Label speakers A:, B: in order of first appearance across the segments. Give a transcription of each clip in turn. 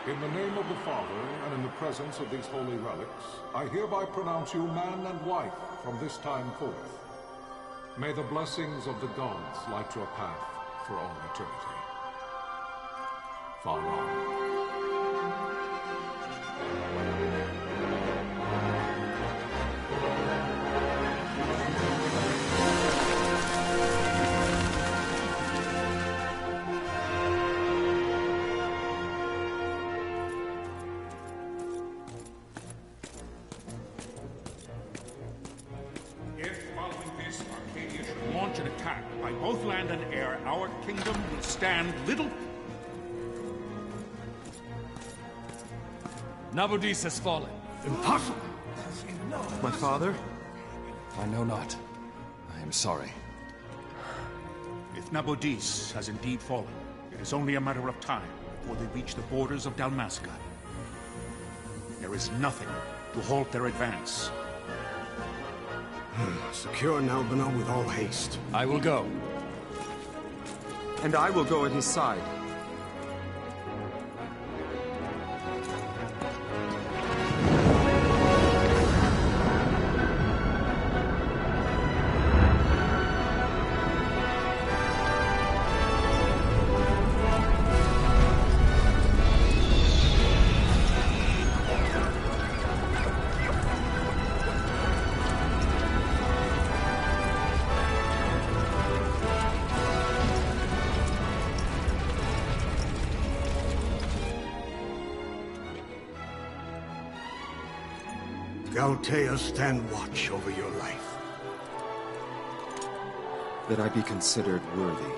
A: In the name of the Father, and in the presence of these holy relics, I hereby pronounce you man and wife from this time forth. May the blessings of the gods light your path for all eternity. Far on.
B: Both land and air, our kingdom will stand little...
C: Nabudis has fallen.
B: Impossible!
C: My father? I know not. I am sorry.
B: If Nabudis has indeed fallen, it is only a matter of time before they reach the borders of Dalmasca. There is nothing to halt their advance.
D: Secure Nalbina with all haste.
C: I will go.
E: And I will go at his side.
D: Galtea, stand watch over your life.
E: That I be considered worthy.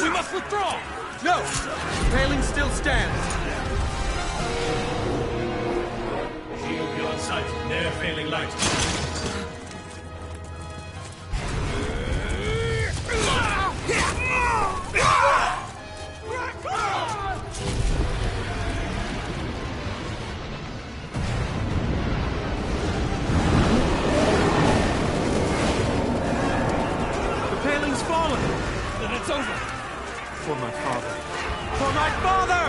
C: We must withdraw!
E: No! Paling still stands!
F: Shield be on sight, ne'er failing light.
E: The paling's fallen!
C: Then it's over!
E: For my father. For my father!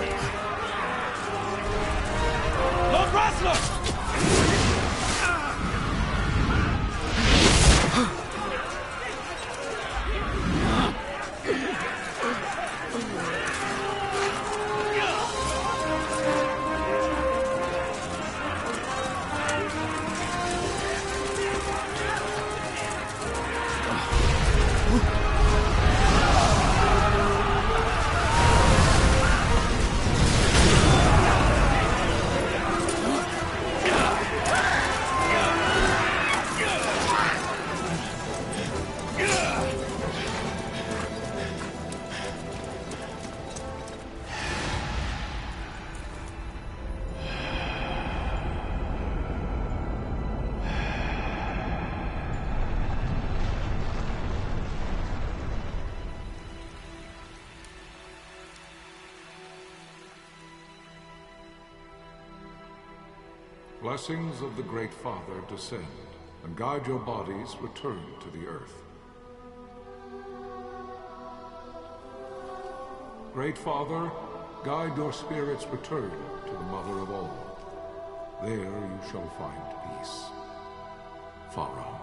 C: Lord Rasler!
A: Blessings of the Great Father descend, and guide your bodies return to the earth. Great Father, guide your spirits return to the Mother of all. There you shall find peace. Pharaoh.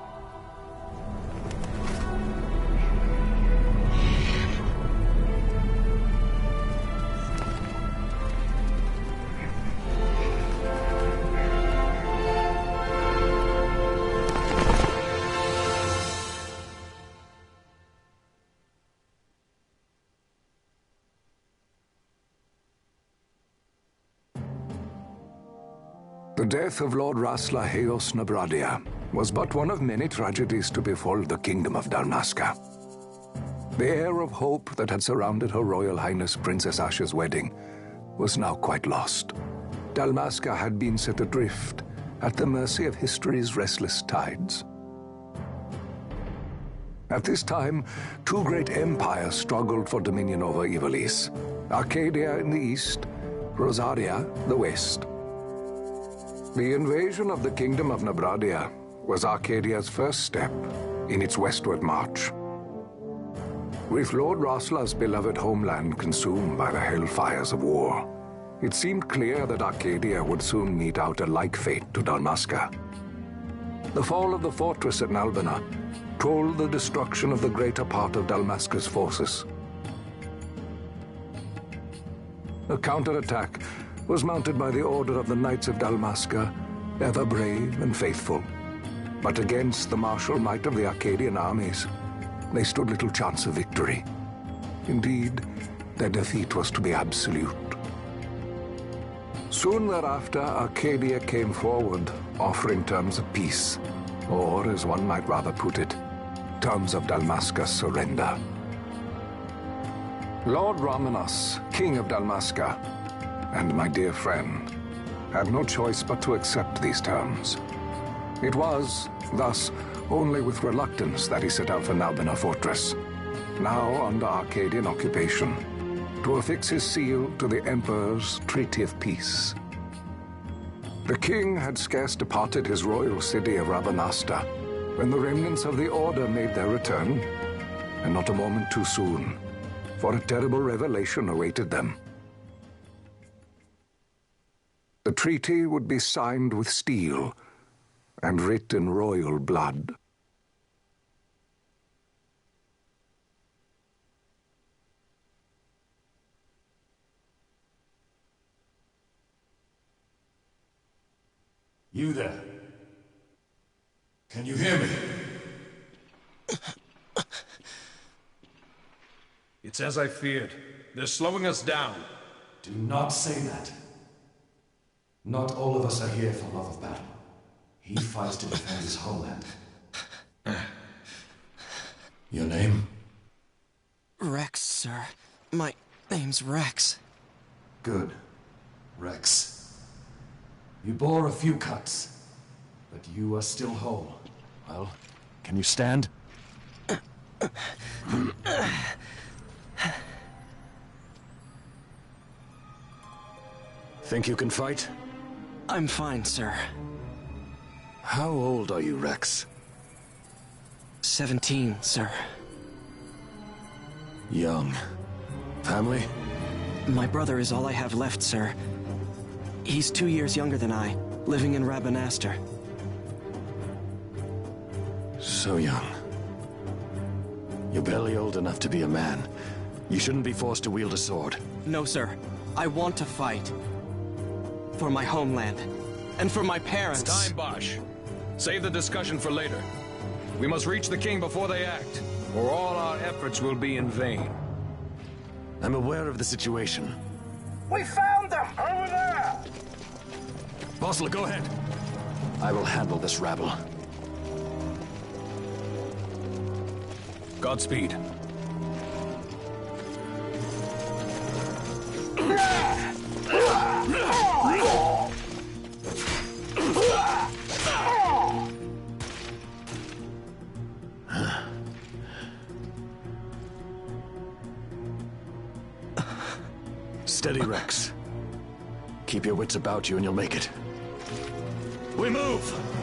G: The death of Lord Rasla Heos Nabradia was but one of many tragedies to befall the Kingdom of Dalmasca. The air of hope that had surrounded Her Royal Highness Princess Asha's wedding was now quite lost. Dalmasca had been set adrift at the mercy of history's restless tides. At this time, two great empires struggled for dominion over Ivalice: Arcadia in the east, Rosaria the west. The invasion of the Kingdom of Nabradia was Arcadia's first step in its westward march. With Lord Rasla's beloved homeland consumed by the hellfires of war, it seemed clear that Arcadia would soon mete out a like fate to Dalmasca. The fall of the fortress at Nalbina told the destruction of the greater part of Dalmasca's forces. A counterattack was mounted by the order of the Knights of Dalmasca, ever brave and faithful. But against the martial might of the Arcadian armies, they stood little chance of victory. Indeed, their defeat was to be absolute. Soon thereafter, Arcadia came forward, offering terms of peace, or, as one might rather put it, terms of Dalmasca's surrender. Lord Ramenas, King of Dalmasca, and my dear friend, had no choice but to accept these terms. It was, thus, only with reluctance that he set out for Nalbina Fortress, now under Arcadian occupation, to affix his seal to the Emperor's Treaty of Peace. The king had scarce departed his royal city of Rabanasta when the remnants of the Order made their return, and not a moment too soon, for a terrible revelation awaited them. The treaty would be signed with steel and writ in royal blood.
F: You there? Can you hear me?
H: It's as I feared. They're slowing us down.
C: Do not say that. Not all of us are here for love of battle. He fights to defend his homeland.
F: Your name?
E: Rex, sir. My name's Rex.
C: Good. Rex. You bore a few cuts, but you are still whole. Well, can you stand? Think you can fight?
E: I'm fine, sir.
C: How old are you, Rex?
E: 17, sir.
C: Young. Family?
E: My brother is all I have left, sir. He's 2 years younger than I, living in Rabanastre.
C: So young. You're barely old enough to be a man. You shouldn't be forced to wield a sword.
E: No, sir. I want to fight. For my homeland. And for my parents.
H: It's time, Bosch. Save the discussion for later. We must reach the king before they act, or all our efforts will be in vain.
C: I'm aware of the situation.
I: We found them! Over there!
C: Bosler, go ahead. I will handle this rabble.
H: Godspeed.
C: Steady, Rex. Keep your wits about you and you'll make it. We move!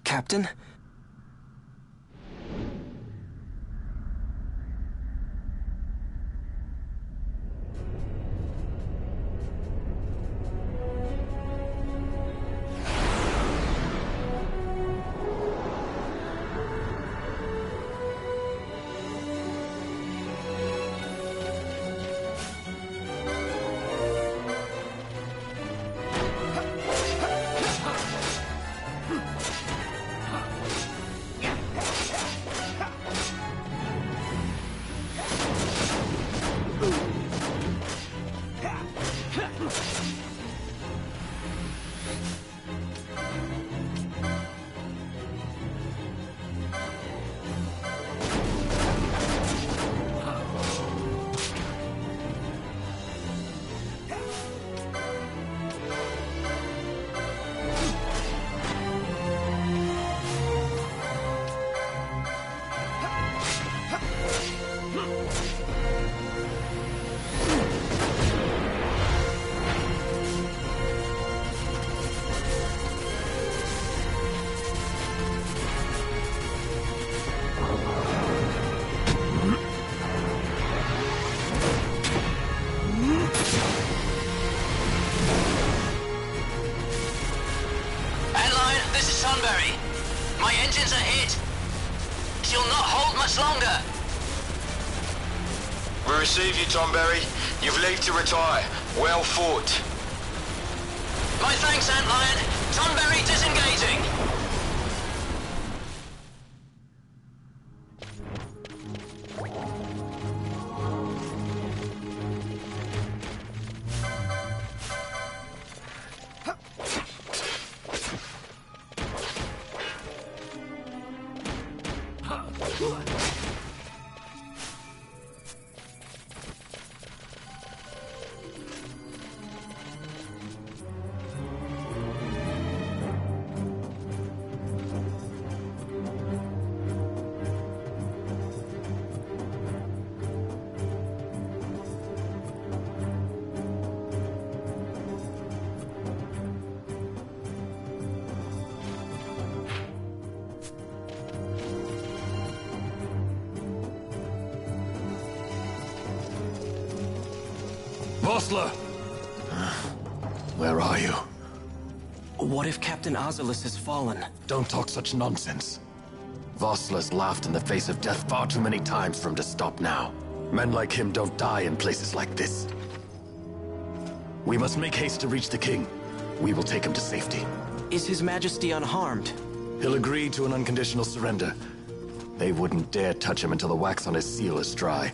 E: Captain?
J: My engines are hit. She'll not hold much longer.
K: We receive you, Tomberry. You've leave to retire. Well fought.
J: My thanks, Antlion. Tomberry disengaging.
C: Vossler! Where are you?
E: What if Captain Oculus has fallen?
C: Don't talk such nonsense. Vossler's laughed in the face of death far too many times for him to stop now. Men like him don't die in places like this. We must make haste to reach the king. We will take him to safety.
E: Is His Majesty unharmed?
C: He'll agree to an unconditional surrender. They wouldn't dare touch him until the wax on his seal is dry.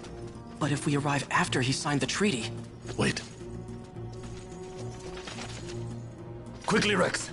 E: But if we arrive after he signed the treaty...
C: Wait. Quickly, Rex!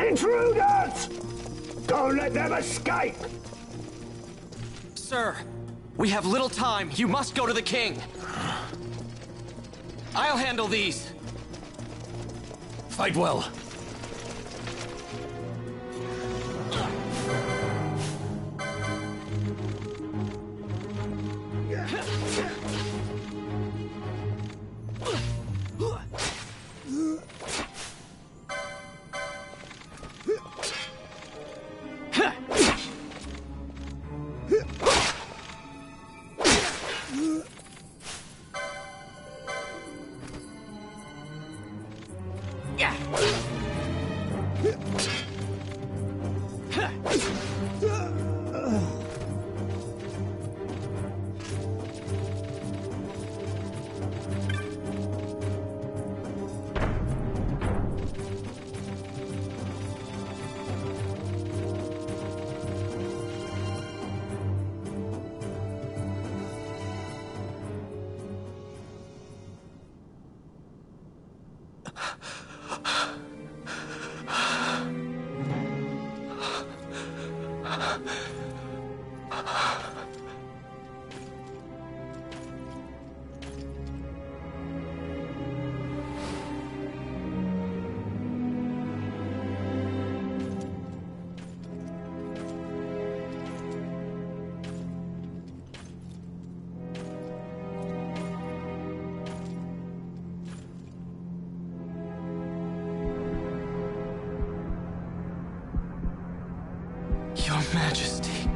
D: Intruders! Don't let them escape!
E: Sir, we have little time. You must go to the king. I'll handle these.
C: Fight well.
E: Your Majesty.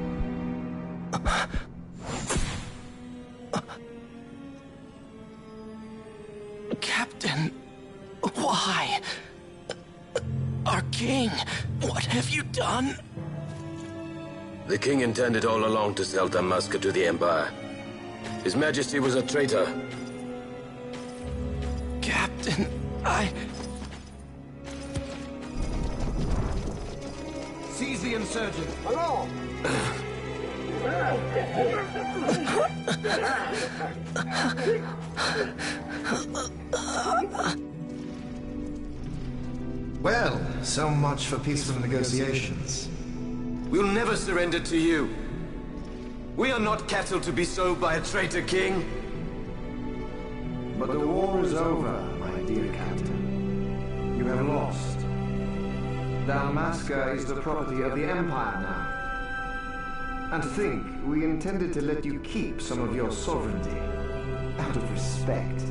E: Captain, why? Our king, what have you done?
C: The king intended all along to sell Damascus to the Empire. His Majesty was a traitor.
E: Captain,
L: Seize the insurgent.
D: Hello!
L: Well, so much for peaceful negotiations.
C: We'll never surrender to you. We are not cattle to be sold by a traitor king.
L: But the war is over, my dear Captain. You have lost. Dalmasca is the property of the Empire now. And to think, we intended to let you keep some of your sovereignty, out of respect.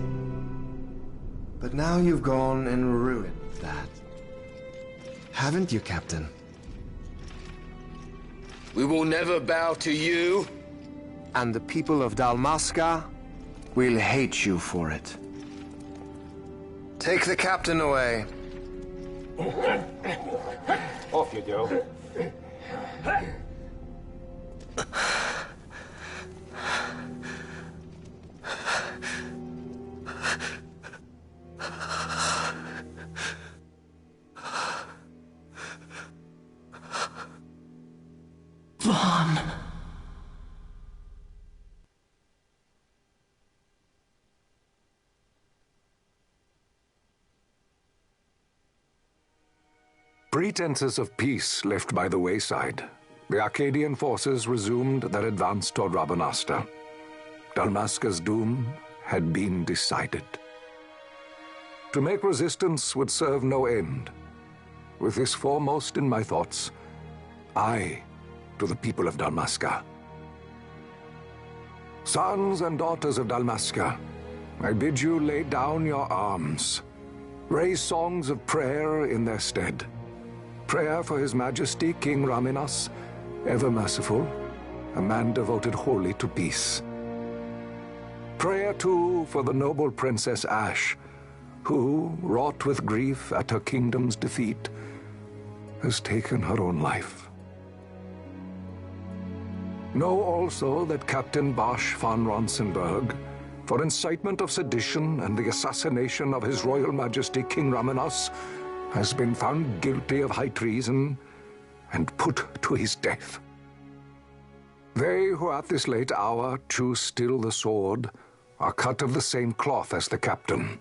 L: But now you've gone and ruined that. Haven't you, Captain?
C: We will never bow to you.
L: And the people of Dalmasca will hate you for it. Take the captain away.
I: Off you go.
E: Vaughn.
G: Pretenses of peace left by the wayside, the Arcadian forces resumed their advance toward Rabanasta. Dalmasca's doom had been decided. To make resistance would serve no end. With this foremost in my thoughts, I to the people of Dalmasca. Sons and daughters of Dalmasca, I bid you lay down your arms. Raise songs of prayer in their stead. Prayer for His Majesty King Raminas, ever merciful, a man devoted wholly to peace. Prayer, too, for the noble Princess Ash, who, wrought with grief at her kingdom's defeat, has taken her own life. Know also that Captain Bosch von Ronsenberg, for incitement of sedition and the assassination of His Royal Majesty King Raminas, has been found guilty of high treason and put to his death. They who at this late hour choose still the sword are cut of the same cloth as the captain.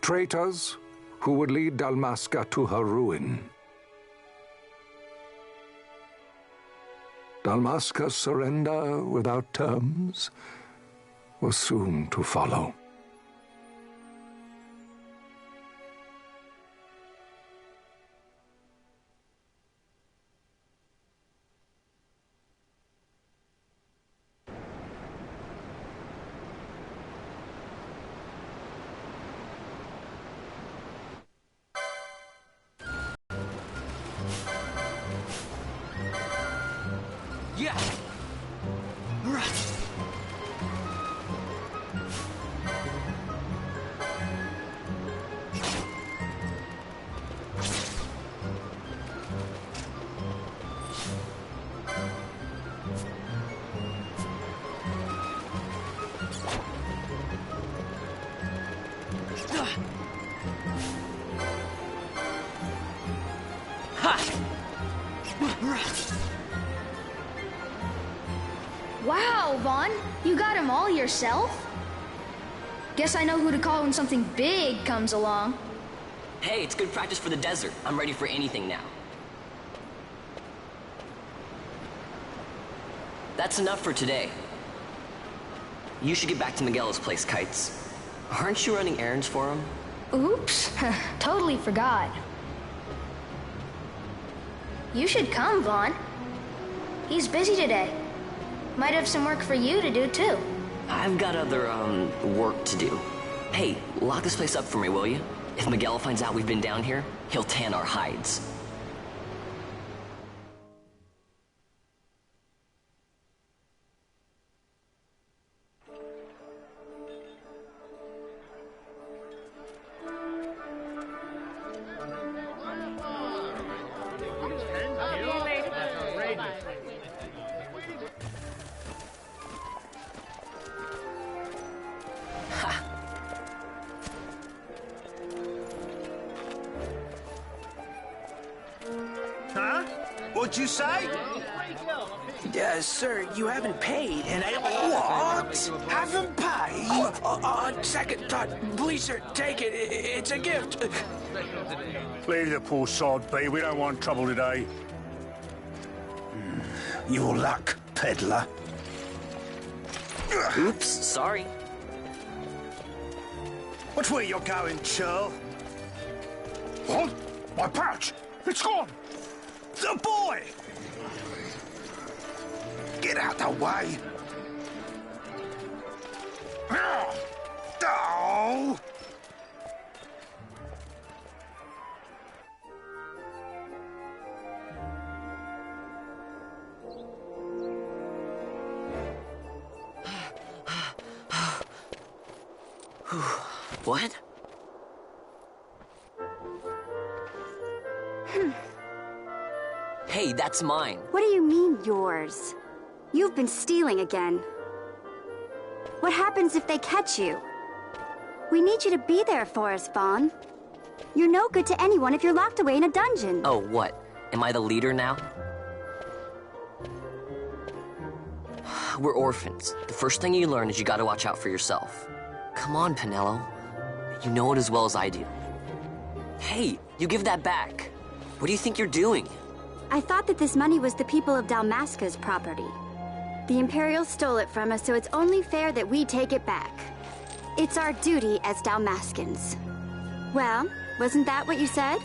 G: Traitors who would lead Dalmasca to her ruin. Dalmasca's surrender without terms was soon to follow.
J: Yeah.
M: Wow, Vaughn, you got him all yourself? Guess I know who to call when something big comes along.
J: Hey, it's good practice for the desert. I'm ready for anything now. That's enough for today. You should get back to Miguel's place, Kites. Aren't you running errands for him?
M: Oops, totally forgot. You should come, Vaughn. He's busy today. Might have some work for you to do, too.
J: I've got other, work to do. Hey, lock this place up for me, will you? If Miguel finds out we've been down here, he'll tan our hides.
N: Huh? What'd you say?
O: Sir, you haven't paid, and I... What? Haven't paid? Second thought. Please, sir, take it. It's a gift.
B: Leave the poor sod be. We don't want trouble today.
O: Your luck, peddler.
J: Oops, sorry.
N: Which way you're going, churl?
B: What? My pouch! It's gone!
N: The boy! Get out the way! Oh!
J: What? Hey, that's mine.
P: What do you mean, yours? You've been stealing again. What happens if they catch you? We need you to be there for us, Vaughn. You're no good to anyone if you're locked away in a dungeon.
J: Oh, what? Am I the leader now? We're orphans. The first thing you learn is you gotta watch out for yourself. Come on, Pinello. You know it as well as I do. Hey, you give that back. What do you think you're doing?
P: I thought that this money was the people of Dalmasca's property. The Imperials stole it from us, so it's only fair that we take it back. It's our duty as Dalmascans. Well, wasn't that what you said?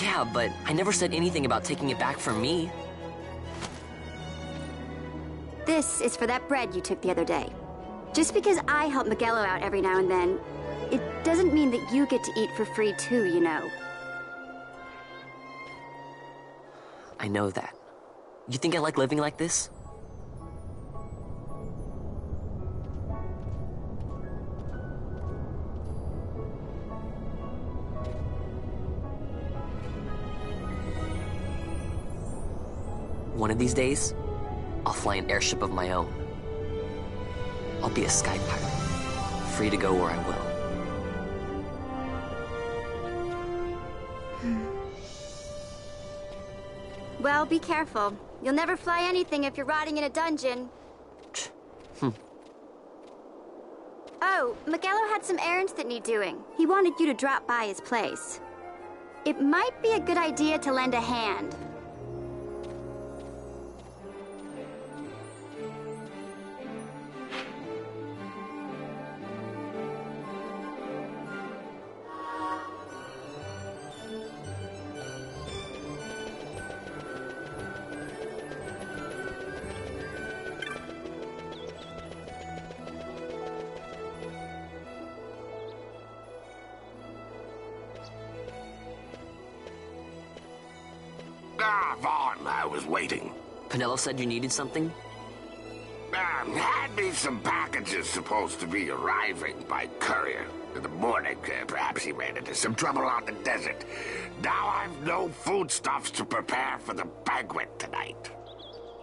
J: Yeah, but I never said anything about taking it back from me.
P: This is for that bread you took the other day. Just because I help Miguelo out every now and then, it doesn't mean that you get to eat for free too, you know.
J: I know that. You think I like living like this? One of these days, I'll fly an airship of my own. I'll be a sky pirate, free to go where I will.
P: Well, be careful. You'll never fly anything if you're rotting in a dungeon. Oh, Miguelo had some errands that need doing. He wanted you to drop by his place. It might be a good idea to lend a hand.
N: Vaughn, I was waiting.
J: Pinello said you needed something?
N: Had me some packages supposed to be arriving by courier. In the morning, perhaps he ran into some trouble on the desert. Now I've no foodstuffs to prepare for the banquet tonight.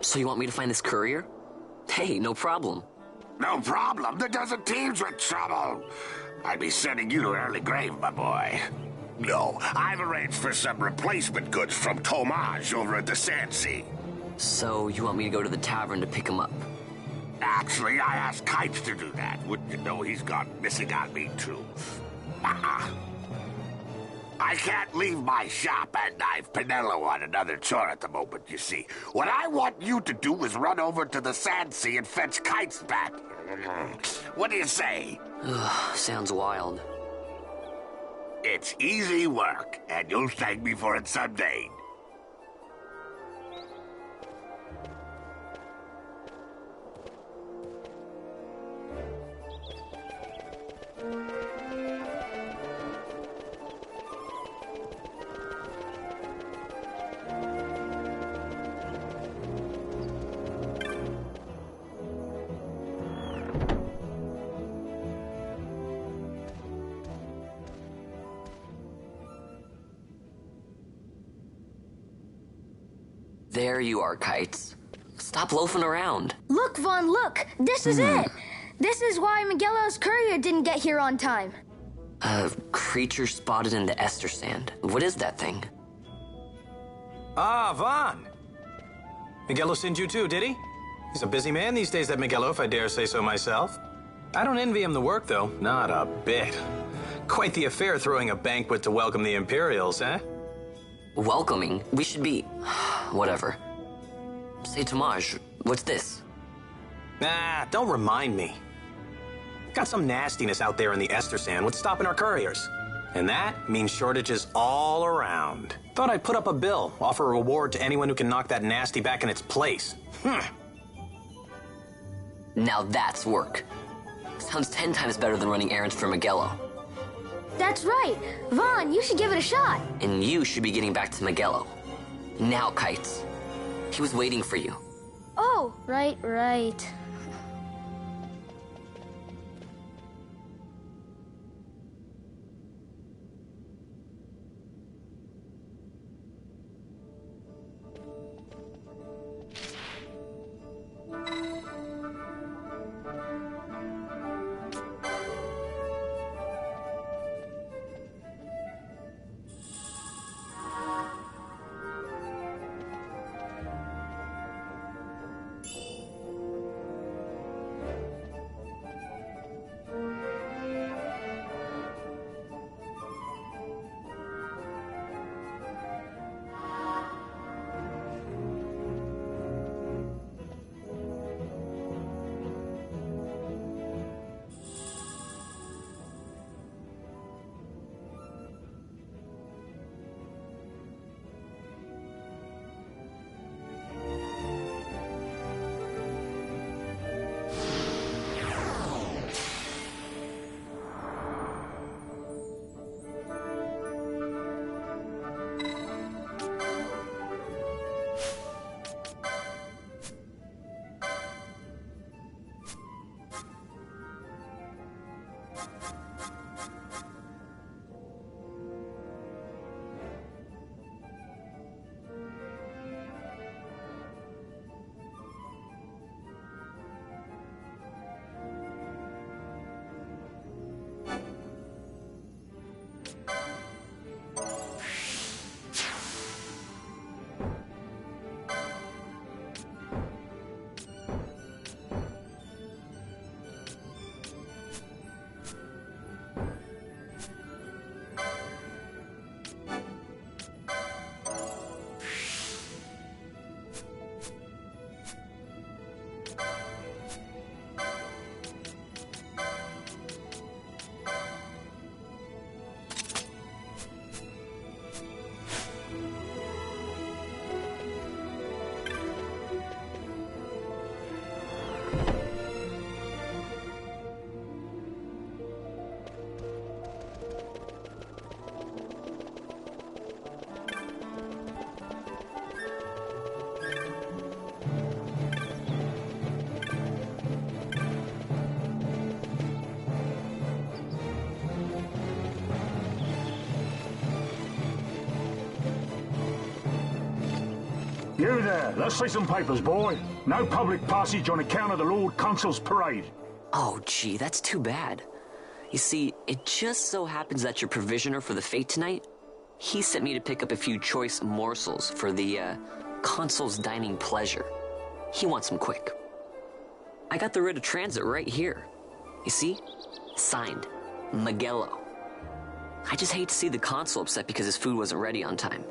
J: So you want me to find this courier? Hey, no problem.
N: No problem. The desert teems with trouble. I'd be sending you to an early grave, my boy. No, I've arranged for some replacement goods from Tomage over at the Sandsea.
J: So you want me to go to the tavern to pick him up?
N: Actually, I asked Kites to do that. Wouldn't you know he's gone missing on me, too? I can't leave my shop and I've Pinello on another chore at the moment, you see. What I want you to do is run over to the Sandsea and fetch Kites back. What do you say?
J: Sounds wild.
N: It's easy work, and you'll thank me for it someday.
J: There you are, Kites. Stop loafing around.
M: Look, Vaughn, look! This is it! This is why Miguelo's courier didn't get here on time.
J: A creature spotted in the Ester Sand. What is that thing?
Q: Ah, Vaughn. Miguelo sent you too, did he? He's a busy man these days, that Miguelo, if I dare say so myself. I don't envy him the work, though. Not a bit. Quite the affair throwing a banquet to welcome the Imperials, eh?
J: Welcoming? We should be... whatever. Say, Tomage, what's this?
Q: Nah, don't remind me. Got some nastiness out there in the Ester Sand. What's stopping our couriers? And that means shortages all around. Thought I'd put up a bill, offer a reward to anyone who can knock that nasty back in its place.
J: Now that's work. Sounds 10 times better than running errands for Miguelo.
M: That's right. Vaughn, you should give it a shot.
J: And you should be getting back to Miguelo. Now, Kites. He was waiting for you.
M: Oh, right.
D: You there, let's see some papers, boy. No public passage on account of the Lord Consul's parade.
J: Oh, gee, that's too bad. You see, it just so happens that your provisioner for the fete tonight, he sent me to pick up a few choice morsels for the, Consul's dining pleasure. He wants them quick. I got the writ of transit right here. You see? Signed, Miguelo. I just hate to see the Consul upset because his food wasn't ready on time.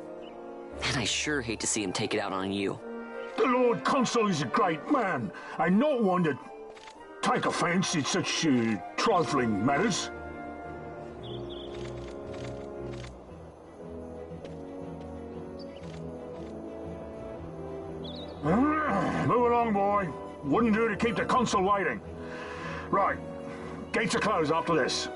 J: And I sure hate to see him take it out on you.
D: The Lord Consul is a great man, and not one to take offence in such trifling matters. Move along, boy. Wouldn't do to keep the Consul waiting. Right. Gates are closed after this.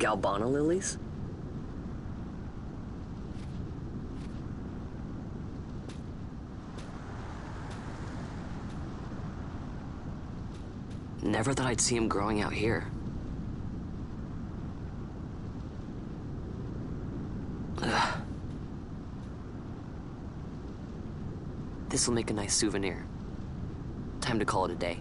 J: Galbana lilies? Never thought I'd see him growing out here. Ugh. This'll make a nice souvenir. Time time to call it a day.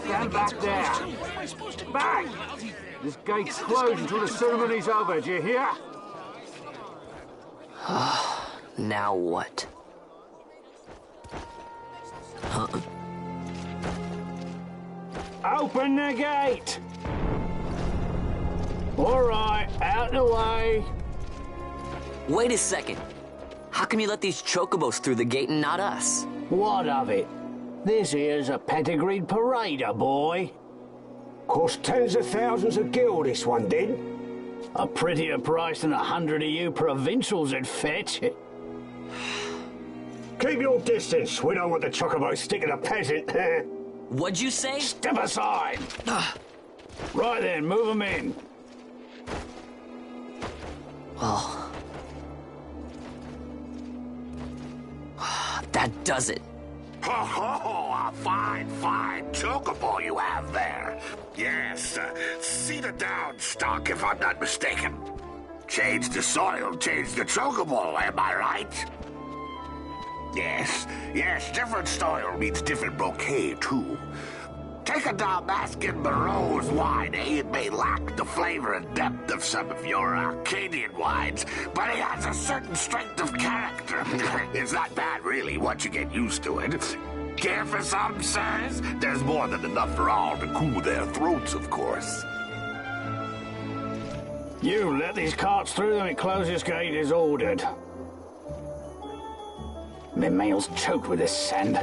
D: Stand back there. Back! This gate's closed until the ceremony's over, do you hear?
J: Now what? Huh?
D: Open the gate! All right, out the way.
J: Wait a second. How come you let these chocobos through the gate and not us?
D: What of it? This here's a pedigreed parader, boy. Cost tens of thousands of gil, this one did. A prettier price than 100 of you provincials would fetch. Keep your distance. We don't want the chocobos sticking a peasant.
J: What'd you say?
D: Step aside. Right then, move them in.
J: Well, that does it.
N: Oh, a fine chocobo you have there. Yes, cedar down stock if I'm not mistaken. Change the soil, change the chocobo, am I right? Yes, different soil means different bouquet, too. Take a Dalmascan Barrow's wine, It may lack the flavor and depth of some of your Arcadian wines, but it has a certain strength of character. It's not bad, really, once you get used to it. Care for some, sirs? There's more than enough for all to cool their throats, of course.
D: You let these carts through and the closest gate is ordered. My mail's choked with this sand.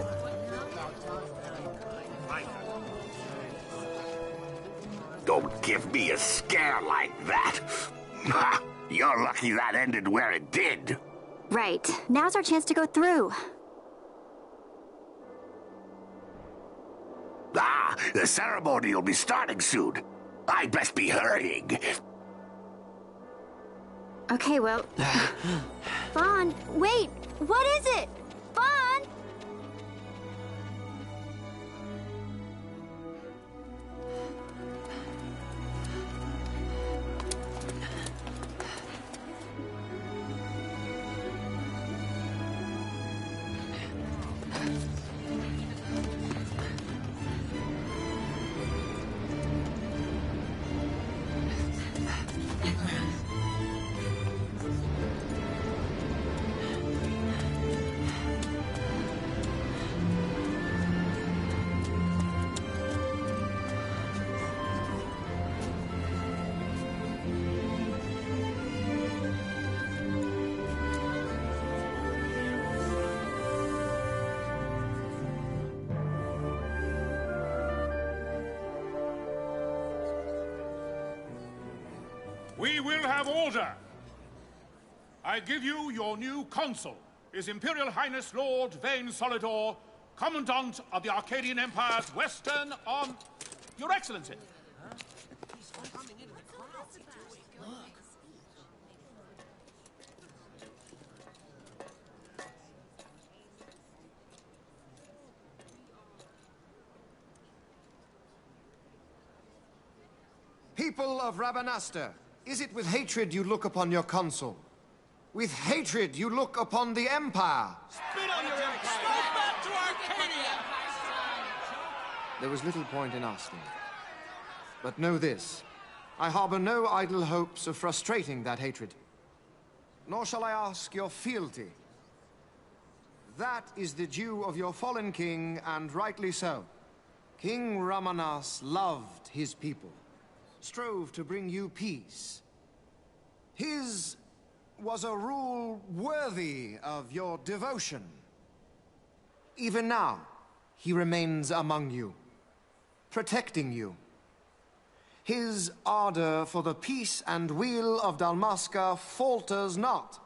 N: Don't give me a scare like that. You're lucky that ended where it did.
P: Right. Now's our chance to go through.
N: Ah, the ceremony will be starting soon. I'd best be hurrying.
P: Okay, well... Vaughn, wait! What is it? Vaughn!
B: We will have order. I give you your new consul, His Imperial Highness Lord Vane Solidor, Commandant of the Arcadian Empire's Western on... Your Excellency.
L: People of Rabanastre, is it with hatred you look upon your consul? With hatred you look upon the Empire?
O: Spit on your empire! Go back to Arcadia!
L: There was little point in asking. But know this, I harbor no idle hopes of frustrating that hatred. Nor shall I ask your fealty. That is the due of your fallen king, and rightly so. King Ramanas loved his people, strove to bring you peace. His was a rule worthy of your devotion. Even now, he remains among you, protecting you. His ardor for the peace and weal of Dalmasca falters not.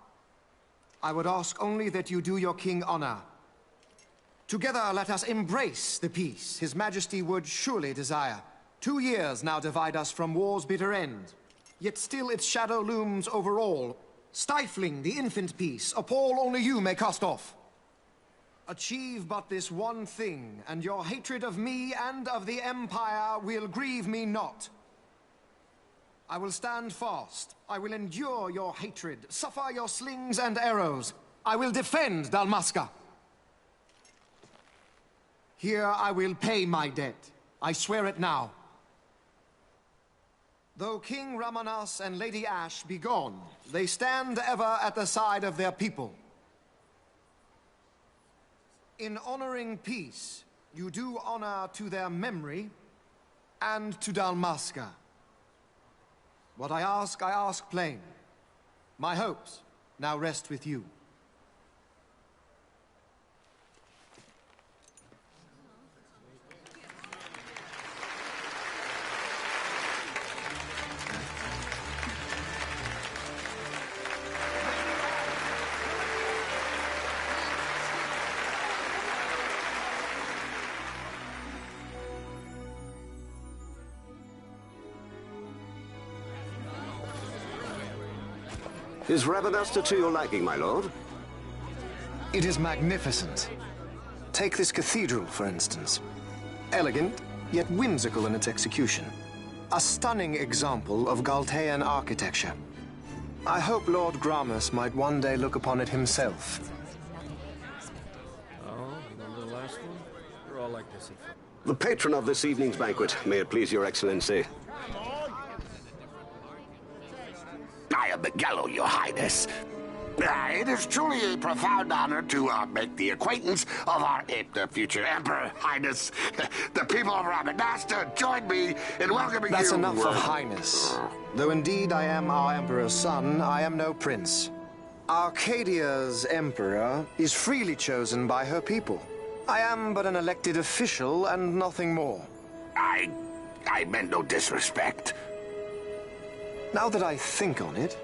L: I would ask only that you do your king honor. Together let us embrace the peace His Majesty would surely desire. 2 years now divide us from war's bitter end, yet still its shadow looms over all, stifling the infant peace a pall only you may cast off. Achieve but this one thing, and your hatred of me and of the Empire will grieve me not. I will stand fast. I will endure your hatred, suffer your slings and arrows. I will defend Dalmasca. Here I will pay my debt. I swear it now. Though King Ramanas and Lady Ash be gone, they stand ever at the side of their people. In honoring peace, you do honor to their memory and to Dalmasca. What I ask plain. My hopes now rest with you.
R: Is Rabanastre to your liking, my lord?
L: It is magnificent. Take this cathedral, for instance. Elegant, yet whimsical in its execution. A stunning example of Galtean architecture. I hope Lord Gramus might one day look upon it himself.
H: Oh, remember the last one? We're all like this.
R: The patron of this evening's banquet, may it please your excellency.
N: I am Miguel, your highness. It is truly a profound honor to make the acquaintance of our future emperor, highness. The people of Rabanastre join me in welcoming you.
L: That's enough of highness. Though indeed I am our emperor's son, I am no prince. Arcadia's emperor is freely chosen by her people. I am but an elected official and nothing more.
N: I meant no disrespect.
L: Now that I think on it,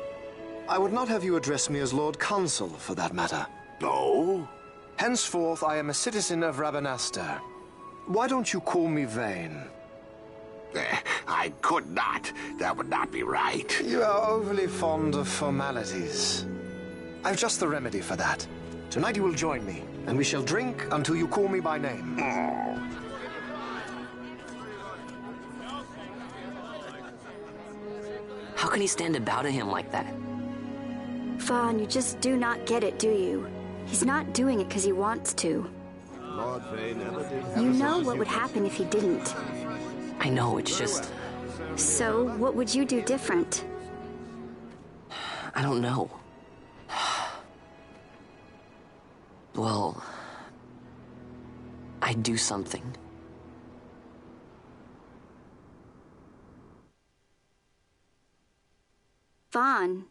L: I would not have you address me as Lord Consul, for that matter.
N: No?
L: Henceforth, I am a citizen of Rabanastre. why don't you call me Vane?
N: I could not. That would not be right.
L: You are overly fond of formalities. I've just the remedy for that. Tonight you will join me, and we shall drink until you call me by name.
J: How can he stand about him like that?
P: Vaughn, you just do not get it, do you? He's not doing it because he wants to.
R: Lord Vane never did have
P: You
R: a
P: know
R: son as
P: what would happen if he didn't.
J: I know, it's just...
P: So, what would you do different?
J: I don't know. Well... I'd do something.
P: Vaughn.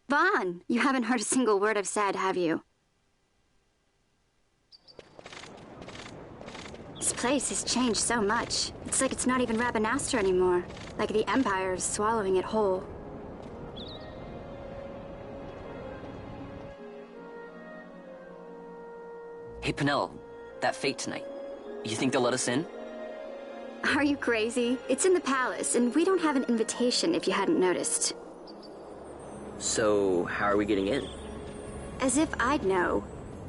P: Vaughn! You haven't heard a single word I've said, have you? This place has changed so much. It's like it's not even Rabanastre anymore. Like the Empire is swallowing it whole.
J: Hey, Penelo, that fete tonight. You think they'll let us in?
P: Are you crazy? It's in the palace, and we don't have an invitation if you hadn't noticed.
J: So, how are we getting in?
P: As if I'd know.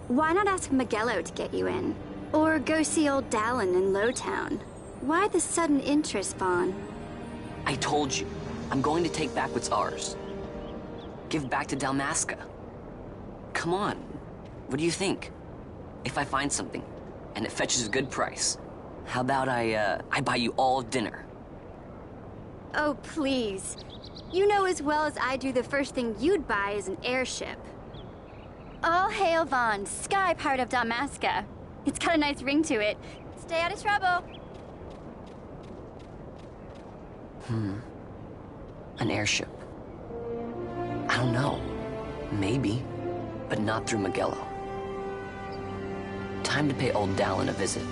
P: Why not ask Miguelo to get you in? Or go see old Dallin in Lowtown? Why the sudden interest, Vaughn?
J: I told you, I'm going to take back what's ours. Give back to Dalmasca. Come on, what do you think? If I find something, and it fetches a good price, how about I buy you all dinner?
P: Oh, please. You know as well as I do the first thing you'd buy is an airship. All hail Vaughn, sky part of Dalmasca. It's got a nice ring to it. Stay out of trouble.
J: An airship. I don't know. Maybe, but not through Miguelo. Time to pay old Dallin a visit.